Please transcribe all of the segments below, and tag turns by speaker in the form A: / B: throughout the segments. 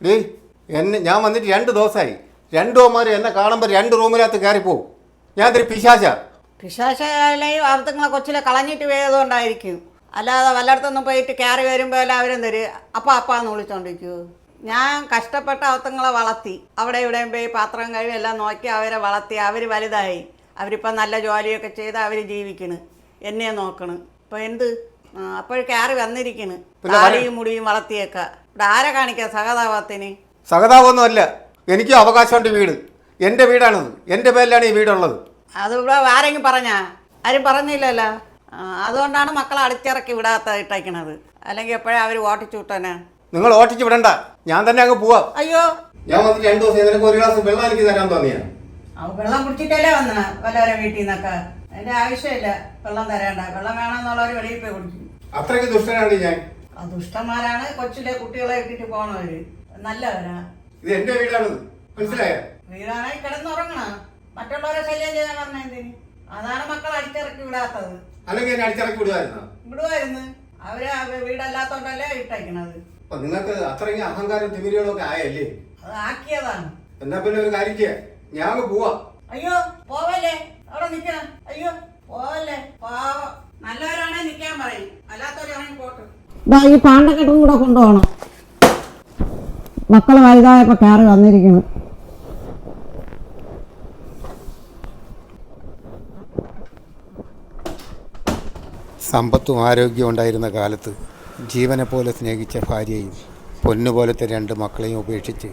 A: Day ഞാൻ വന്നിട്ട് 2 ദിവസമായി. 2 ഓമാരും എന്നെ കാണുമ്പോൾ 2 റൂമിനകത്ത് കയറിപ്പോവും. ഞാൻ ഇത്തിരി
B: പിശാശാലയും അർത്ഥങ്ങളെ കൊച്ചിലെ കളഞ്ഞിട്ട് വേദമുണ്ടായിരിക്കും. അല്ലാതെ വല്ലയിടത്തൊന്നും പോയിട്ട് കയറി വരുമ്പോൾ എല്ലാവരും തരും അപ്പാന്ന് വിളിച്ചോണ്ടിരിക്കൂ. ഞാൻ കഷ്ടപ്പെട്ട അവത്തങ്ങളെ വളർത്തി, അവിടെ ഇവിടെയും പോയി പാത്രം കഴിവ് എല്ലാം നോക്കി അവരെ വളർത്തി. അവർ വലുതായി, അവരിപ്പം നല്ല ജോലിയൊക്കെ ചെയ്ത് അവർ ജീവിക്കണ്, എന്നെ നോക്കണ്. ഇപ്പം എന്ത് അപ്പോഴും കയറി വന്നിരിക്കണ് താടിയും മുടിയും വളർത്തിയേക്കാം. ഇവിടെ ആരെ കാണിക്കാം സഹതാപത്തിന്?
A: സഹതാപമൊന്നും അല്ല, എനിക്ക് അവകാശമുണ്ട്. വീട് എൻ്റെ വീടാണത്, എൻ്റെ പേരിലാണ് ഈ വീടുള്ളത്.
B: അത് ഇവിടെ ആരെങ്കിലും പറഞ്ഞാ? ആരും പറഞ്ഞില്ലല്ലോ. അതുകൊണ്ടാണ് മക്കളെ അടിച്ചിറക്കി വിടാത്ത ഇട്ടേക്കണത്. അല്ലെങ്കിൽ എപ്പോഴും അവർ ഓട്ടിച്ചു വിട്ടനെ.
A: നിങ്ങൾ ഓട്ടിച്ച് വിടണ്ട, ഞാൻ തന്നെ അങ്ങ് പോവാം.
B: അയ്യോ,
A: ഞാൻ വന്നിട്ട് 2 ദിവസം നിനക്ക് ഒരു ഗ്ലാസ് വെള്ളം എനിക്ക് തരാൻ തോന്നിയാ?
B: വെള്ളം കുടിച്ചിട്ടല്ലേ വന്ന വല്ലവരെ വീട്ടിൽ നിന്നൊക്കെ. എന്റെ ആവശ്യമില്ല വെള്ളം തരേണ്ട. വെള്ളം വേണമെന്നുള്ളവർ വെളിയിൽ പോയി കുടിക്കും.
A: അത്രയ്ക്ക് ദുഷ്ടനാണ് ഞാൻ.
B: ദുഷ്ടന്മാരാണ് കൊച്ചിലെ കുട്ടികളെ ഇട്ടിട്ട് പോണവര്. നല്ലവരാ.
A: ഇത് എന്റെ വീടാണത്, മനസ്സിലായോ?
B: വീടാണെങ്കിൽ കിടന്നുറങ്ങണം, മറ്റുള്ളവരെ ശല്യം ചെയ്യാൻ പറഞ്ഞ എന്തിന്? അതാണ് മക്കളെ അടിച്ചിറക്കി വിടാത്തത്.
A: അല്ലെങ്കിൽ എന്നെ അടിച്ചിറക്കി
B: വിടുവായിരുന്നു. അവര് വീടല്ലാത്തോണ്ടല്ലേ ഇട്ടേക്കണത്.
A: നിങ്ങൾക്ക് അത്രയും അഹങ്കാരം തിമിരികളും ഒക്കെ ആയല്ലേ?
B: അത് ആക്കിയതാണ്.
A: എന്നാ പിന്നെ ഒരു കാര്യം ചെയ്യാം, ഞാൻ പോവാ.
B: അയ്യോ പോവല്ലേ, അവിടെ നിക്കണം. അയ്യോ പോവല്ലേ, പാവം. നല്ലവരാണെ നിക്കാൻ പറയും, അല്ലാത്തവരാണെങ്കിൽ പോട്ട്. ഈ പാണ്ടക്കെട്ടും കൂടെ കൊണ്ടുപോകണം. മക്കള് വലുതായപ്പോ കയറി വന്നിരിക്കുന്നു.
A: സമ്പത്തും ആരോഗ്യവും ഉണ്ടായിരുന്ന കാലത്ത് ജീവനെ പോലെ സ്നേഹിച്ച ഭാര്യയും പൊന്നുപോലത്തെ 2 മക്കളെയും ഉപേക്ഷിച്ച്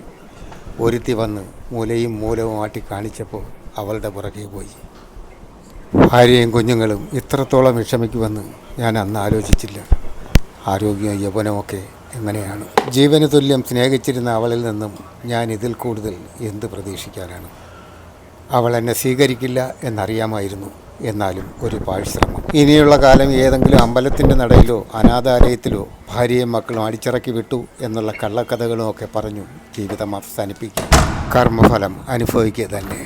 A: ഒരുത്തി വന്ന് മൂലയും മൂലവും ആട്ടി കാണിച്ചപ്പോൾ അവളുടെ പുറകെ പോയി. ഭാര്യയും കുഞ്ഞുങ്ങളും ഇത്രത്തോളം വിഷമിക്കുമെന്ന് ഞാൻ അന്ന് ആലോചിച്ചില്ല. ആരോഗ്യവും യൗവനമൊക്കെ എങ്ങനെയാണ്? ജീവന് തുല്യം സ്നേഹിച്ചിരുന്ന അവളിൽ നിന്നും ഞാൻ ഇതിൽ കൂടുതൽ എന്ത് പ്രതീക്ഷിക്കാനാണ്? അവൾ എന്നെ സ്വീകരിക്കില്ല എന്നറിയാമായിരുന്നു. എന്നാലും ഒരു പാഴ്ശ്രമം. ഇനിയുള്ള കാലം ഏതെങ്കിലും അമ്പലത്തിൻ്റെ നടയിലോ അനാഥാലയത്തിലോ ഭാര്യയും മക്കളും അടിച്ചിറക്കി വിട്ടു എന്നുള്ള കള്ളക്കഥകളും ഒക്കെ പറഞ്ഞു ജീവിതം അവസാനിപ്പിക്കുക. കർമ്മഫലം അനുഭവിക്കുക തന്നെ.